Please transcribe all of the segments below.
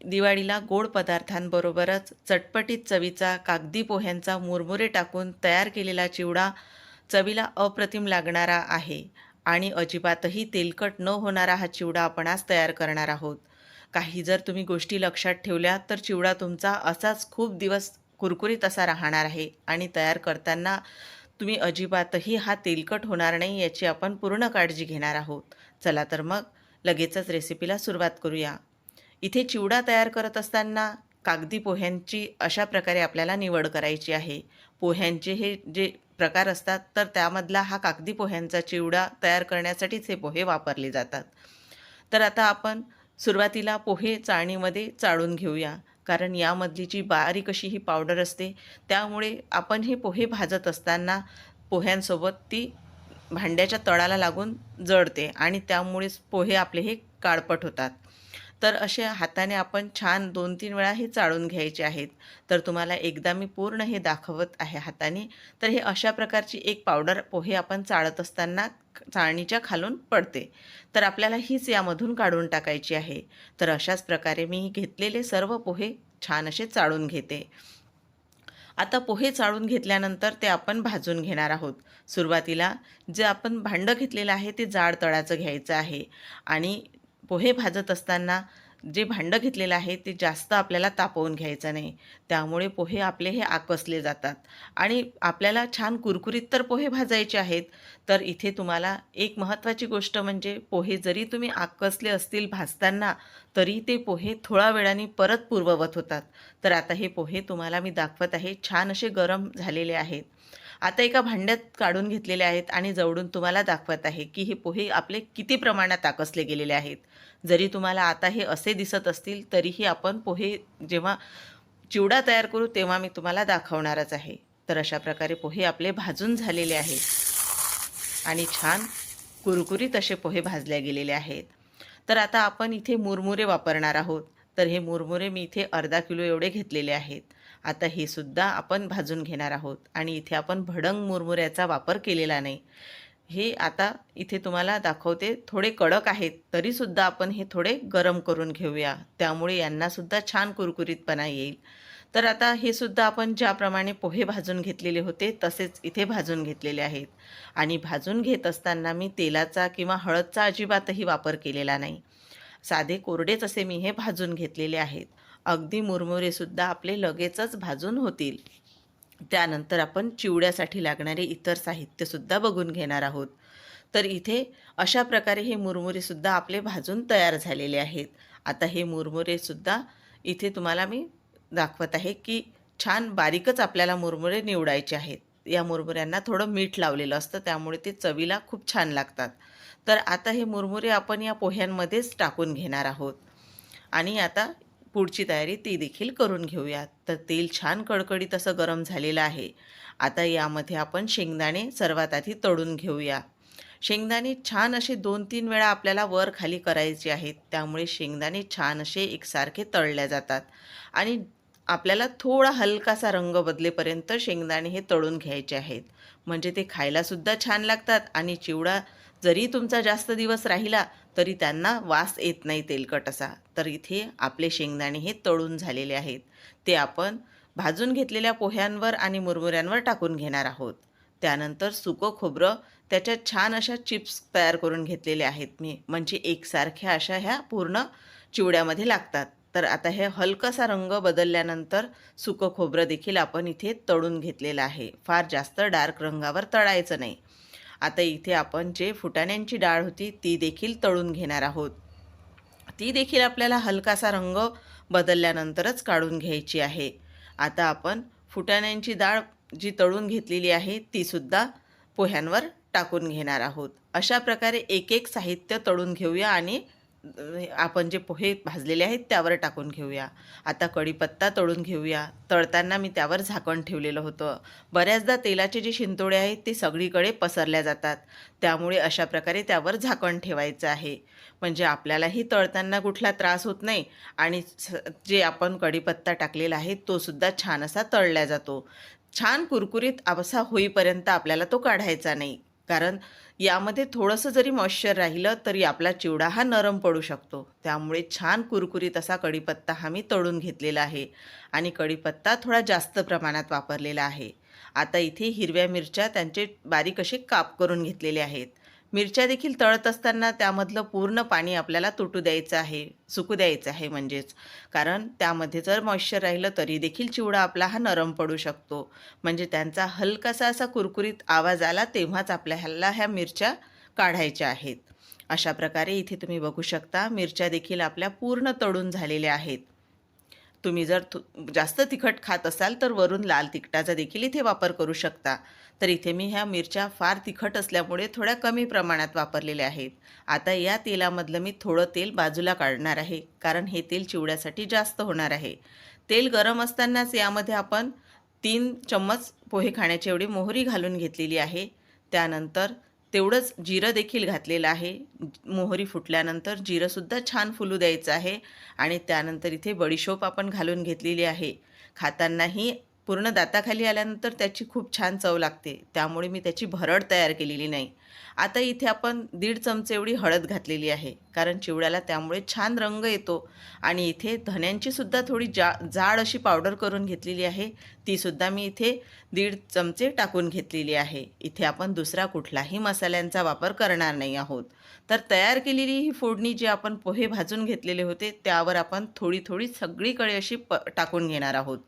दिवाळीला गोड पदार्थांबरोबरच चटपटीत चवीचा कागदी पोह्यांचा मुरमुरे टाकून तयार केलेला चिवडा चवीला अप्रतिम लागणारा आहे आणि अजिबातही तेलकट न होणारा हा चिवडा आपण आज तयार करणार आहोत. काही जर तुम्ही गोष्टी लक्षात ठेवल्या तर चिवडा तुमचा असाच खूप दिवस कुरकुरीत असा राहणार आहे आणि तयार करताना तुम्ही अजिबातही हा तेलकट होणार नाही याची आपण पूर्ण काळजी घेणार आहोत. चला तर मग लगेचच रेसिपीला सुरुवात करूया. इथे चिवडा तयार करत असताना कागदी पोह्यांची अशा प्रकारे आपल्याला निवड करायची आहे. पोह्यांचे हे जे प्रकार असतात तर त्यामधला हा कागदी पोह्यांचा चिवडा तयार करण्यासाठीच हे पोहे वापरले जातात. तर आता आपण सुरुवातीला पोहे चाळणीमध्ये चाळून घेऊया. कारण यामधली जी बारीक अशी ही पावडर असते त्यामुळे आपण हे पोहे भाजत असताना पोह्यांसोबत ती भांड्याच्या तळाला लागून जळते आणि त्यामुळेच पोहे आपले हे काळपट होतात. तर असे हाताने आपण छान 2-3 वेळा हे चाळून घ्यायचे आहेत. तर तुम्हाला एकदा मी पूर्ण हे दाखवत आहे हाताने. तर हे अशा प्रकारची एक पावडर पोहे आपण चाळत असताना चाळणीच्या खालून पडते. तर आपल्याला हीच यामधून काढून टाकायची आहे. तर अशाच प्रकारे मी घेतलेले सर्व पोहे छान असे चाळून घेते. आता पोहे चाळून घेतल्यानंतर ते आपण भाजून घेणार आहोत. सुरुवातीला जे आपण भांडं घेतलेलं आहे ते जाड तळाचं घ्यायचं आहे आणि पोहे भाजत असताना जे भांडं घेतलेलं आहे ते जास्त आपल्याला तापवून घ्यायचं नाही. त्यामुळे पोहे आपले हे आकसले जातात आणि आपल्याला छान कुरकुरीत तर पोहे भाजायचे आहेत. तर इथे तुम्हाला एक महत्त्वाची गोष्ट म्हणजे पोहे जरी तुम्ही आकसले असतील भाजताना तरी ते पोहे थोड्या वेळाने परत पूर्ववत होतात. तर आता हे पोहे तुम्हाला मी दाखवत आहे छान असे गरम झालेले आहेत. आता एका भांड्यात काढून घेतलेले आहेत आणि जवळून तुम्हाला दाखवत आहे की हे पोहे आपले किती प्रमाणात आकसले गेलेले आहेत. जरी तुम्हाला आता हे असे दिसत असतील तरीही आपण पोहे जेव्हा चिवडा तयार करू तेव्हा मी तुम्हाला दाखवणारच आहे. तर अशा प्रकारे पोहे आपले भाजून झालेले आहेत आणि छान कुरकुरीत असे पोहे भाजले गेलेले आहेत. तर आता आपण इथे मुरमुरे वापरणार आहोत. तर हे मुरमुरे मी इथे अर्धा किलो एवढे घेतलेले आहेत. आता हे सुद्धा आपण भाजून घेणार आहोत आणि इथे आपण भडंग मुरमुऱ्याचा वापर केलेला नाही. हे आता इथे तुम्हाला दाखवते थोडे कडक आहेत तरीसुद्धा आपण हे थोडे गरम करून घेऊया. त्यामुळे यांनासुद्धा छान कुरकुरीतपणा येईल. तर आता हे सुद्धा आपण ज्याप्रमाणे पोहे भाजून घेतलेले होते तसेच इथे भाजून घेतलेले आहेत आणि भाजून घेत असताना मी तेलाचा किंवा हळदचा अजिबातही वापर केलेला नाही. साधे कोरडेच असे मी हे भाजून घेतलेले आहेत. अगदी मुरमुरेसुद्धा आपले लगेचच भाजून होतील. त्यानंतर आपण चिवड्यासाठी लागणारे इतर साहित्यसुद्धा बघून घेणार आहोत. तर इथे अशा प्रकारे हे मुरमुरेसुद्धा आपले भाजून तयार झालेले आहेत. आता हे मुरमुरेसुद्धा इथे तुम्हाला मी दाखवत आहे की छान बारीकच आपल्याला मुरमुरे निवडायचे आहेत. या मुरमुऱ्यांना थोडं मीठ लावलेलं असतं त्यामुळे ते चवीला खूप छान लागतात. तर आता हे मुरमुरे आपण या पोह्यांमध्येच टाकून घेणार आहोत आणि आता पुढची तयारी ती देखील करून घेऊयात. तर तेल छान कडकडीत असं गरम झालेलं आहे. आता यामध्ये आपण शेंगदाणे सर्वात आधी तळून घेऊया. शेंगदाणे छान असे 2-3 वेळा आपल्याला वर खाली करायचे आहेत. त्यामुळे शेंगदाणे छान असे एकसारखे तळले जातात आणि आपल्याला थोडा हलकासा रंग बदलेपर्यंत शेंगदाणे हे तळून घ्यायचे आहेत. म्हणजे ते खायलासुद्धा छान लागतात आणि चिवडा जरी तुमचा जास्त दिवस राहिला तरी त्यांना वास येत नाही तेलकट असा. तर इथे आपले शेंगदाणे हे तळून झालेले आहेत. ते आपण भाजून घेतलेल्या पोह्यांवर आणि मुरमुऱ्यांवर टाकून घेणार आहोत. त्यानंतर सुकं खोबरं त्याच्यात छान अशा चिप्स तयार करून घेतलेले आहेत मी. म्हणजे एकसारख्या अशा ह्या पूर्ण चिवड्यामध्ये लागतात. तर आता हे हलकासा रंग बदलल्यानंतर सुकं खोबरं देखील आपण इथे तळून घेतलेलं आहे. फार जास्त डार्क रंगावर तळायचं नाही. आता इथे आपण जे फुटाण्यांची डाळ होती ती देखील तळून घेणार आहोत. ती देखील आपल्याला हलकासा रंग बदलल्यानंतरच काढून घ्यायची आहे. आता आपण फुटाण्यांची डाळ जी तळून घेतलेली आहे तीसुद्धा पोह्यांवर टाकून घेणार आहोत. अशा प्रकारे एक एक साहित्य तळून घेऊया आणि आपण जे पोहे भाजलेले आहेत त्यावर टाकून घेऊया. आता कढीपत्ता तळून घेऊया. तळताना मी त्यावर झाकण ठेवलेलं होतं. बऱ्याचदा तेलाचे जे शिंतोडे आहेत ते सगळीकडे पसरल्या जातात. त्यामुळे अशा प्रकारे त्यावर झाकण ठेवायचं आहे. म्हणजे आपल्यालाही तळताना कुठला त्रास होत नाही आणि जे आपण कढीपत्ता टाकलेला आहे तोसुद्धा छान असा तळला जातो. छान कुरकुरीत असा होईपर्यंत आपल्याला तो काढायचा नाही. कारण यामध्ये थोडंसं जरी मॉइश्चर राहिलं तरी आपला चिवडा हा नरम पडू शकतो. त्यामुळे छान कुरकुरीत असा कढीपत्ता हा मी तळून घेतलेला आहे आणि कढीपत्ता थोडा जास्त प्रमाणात वापरलेला आहे. आता इथे हिरव्या मिरच्या त्यांचे बारीक असे काप करून घेतलेले आहेत. मिरच्या देखील तळत असताना त्यामधलं पूर्ण पाणी आपल्याला तुटू द्यायचं आहे, सुकू द्यायचं आहे म्हणजेच. कारण त्यामध्ये जर मॉइश्चर राहिलं तरी देखील चिवडा आपला हा नरम पडू शकतो. म्हणजे त्यांचा हलकासा असा कुरकुरीत आवाज आला तेव्हाच आपल्याला ह्या मिरच्या काढायच्या आहेत. अशा प्रकारे इथे तुम्ही बघू शकता मिरच्या देखील आपल्या पूर्ण तळून झालेल्या आहेत. तुम्ही जर जास्त तिखट खात असाल तर वरून लाल तिखटाचा देखील इथे वापर करू शकता. तर इथे मी ह्या मिरच्या फार तिखट असल्यामुळे थोड्या कमी प्रमाणात वापरलेल्या आहेत. आता या तेलामधलं मी थोडं तेल बाजूला काढणार आहे, कारण हे तेल चिवड्यासाठी जास्त होणार आहे. तेल गरम असतानाच यामध्ये आपण 3 चम्मच पोहे खाण्याची एवढी मोहरी घालून घेतलेली आहे. त्यानंतर तेवढंच जिरं देखील घातलेलं आहे. मोहरी फुटल्यानंतर जिरंसुद्धा छान फुलू द्यायचं आहे आणि त्यानंतर इथे बडीशोप आपण घालून घेतलेली आहे. खातानाही पूर्ण दाताखाली आल्यानंतर त्याची खूप छान चव लागते, त्यामुळे मी त्याची भरड तयार केलेली नाही. आता इथे आपण 1.5 चमचे एवढी हळद घातलेली आहे, कारण चिवड्याला त्यामुळे छान रंग येतो. आणि इथे धण्यांची सुद्धा थोडी जाड अशी पावडर करून घेतलेली आहे, तीसुद्धा मी इथे 1.5 चमचे टाकून घेतलेली आहे. इथे आपण दुसरा कुठलाही मसाल्यांचा वापर करणार नाही आहोत. तर तयार केलेली ही फोडणी जी आपण पोहे भाजून घेतलेले होते त्यावर आपण थोडी थोडी सगळीकडे अशी टाकून घेणार आहोत.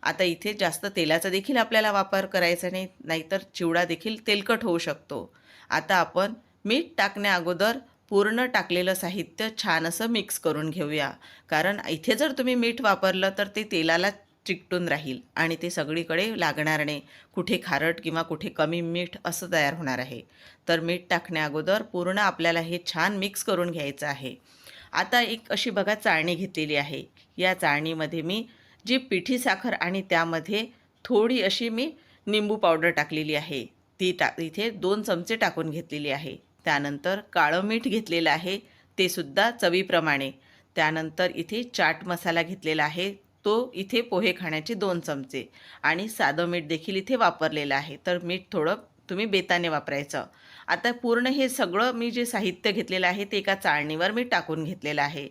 आता इथे जास्त तेलाचा देखील आपल्याला वापर करायचा नाही, नाहीतर चिवडा देखील तेलकट होऊ शकतो. आता आपण मीठ टाकण्या अगोदर पूर्ण टाकलेलं साहित्य छान असं मिक्स करून घेऊया, कारण इथे जर तुम्ही मीठ वापरलं तर ते तेलाला चिकटून राहील आणि ते सगळीकडे लागणार नाही. कुठे खारट किंवा कुठे कमी मीठ असं तयार होणार आहे. तर मीठ टाकण्या अगोदर पूर्ण आपल्याला हे छान मिक्स करून घ्यायचं आहे. आता एक अशी बघा चाळणी घेतलेली आहे. या चाळणीमध्ये मी जी पिठी साखर आणि त्यामध्ये थोडी अशी मी निंबू पावडर टाकलेली आहे, ती इथे 2 चमचे टाकून घेतलेली आहे. त्यानंतर काळं मीठ घेतलेलं आहे, ते सुद्धा चवीप्रमाणे. त्यानंतर इथे चाट मसाला घेतलेला आहे, तो इथे पोहे खाण्याचे 2 चमचे आणि साधं मीठ देखील इथे वापरलेलं आहे. तर मीठ थोडं तुम्ही बेताने वापरायचं. आता पूर्ण हे सगळं मी जे साहित्य घेतलेलं आहे ते एका चाळणीवर मी टाकून घेतलेलं आहे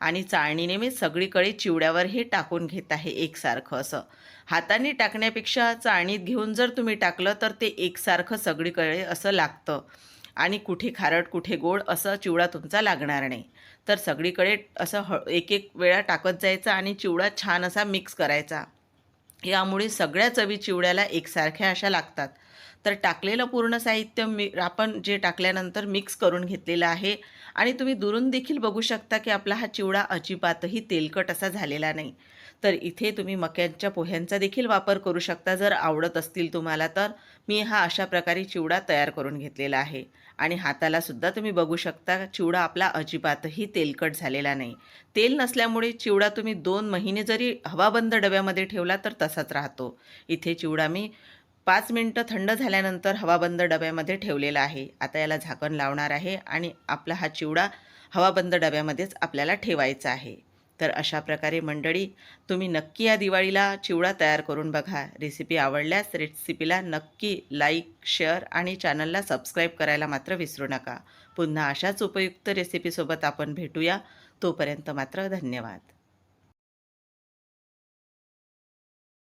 आणि चाळणीने मी सगळीकडे चिवड्यावर हे टाकून घेत आहे एकसारखं असं. हाताने टाकण्यापेक्षा चाळणीत घेऊन जर तुम्ही टाकलं तर ते एकसारखं सगळीकडे असं लागतं आणि कुठे खारट कुठे गोड असं चिवडा तुमचा लागणार नाही. तर सगळीकडे असं एक एक वेळा टाकत जायचं आणि चिवडा छान असा मिक्स करायचा. यामुळे सगळ्या चवी चिवड्याला एकसारख्या अशा लागतात. तर टाकलेलं पूर्ण साहित्य आपण जे टाकल्यानंतर मिक्स करून घेतलेलं आहे आणि तुम्ही दुरून देखील बघू शकता की आपला हा चिवडा अजिबातही तेलकट असा झालेला नाही. तर इथे तुम्ही मक्याच्या पोह्यांचा देखील वापर करू शकता जर आवडत असतील तुम्हाला. तर मी हा अशा प्रकारे चिवडा तयार करून घेतलेला आहे आणि हाताला सुद्धा तुम्ही बघू शकता चिवडा आपला अजिबातही तेलकट झालेला नाही. तेल नसल्यामुळे चिवडा तुम्ही 2 महिने जरी हवाबंद डब्यामध्ये ठेवला तर तसाच राहतो. इथे चिवडा मी 5 मिनटं थंड झाल्यानंतर हवाबंद डब्यामध्ये ठेवलेला आहे. आता याला झाकण लावणार आहे आणि आपला हा चिवडा हवाबंद डब्यामध्येच आपल्याला ठेवायचा आहे. तर अशा प्रकारे मंडळी तुम्ही नक्की या दिवाळीला चिवडा तयार करून बघा. रेसिपी आवडल्यास रेसिपीला नक्की लाईक, शेअर आणि चॅनलला सबस्क्राईब करायला मात्र विसरू नका. पुन्हा अशाच उपयुक्त रेसिपीसोबत आपण भेटूया. तोपर्यंत मात्र धन्यवाद.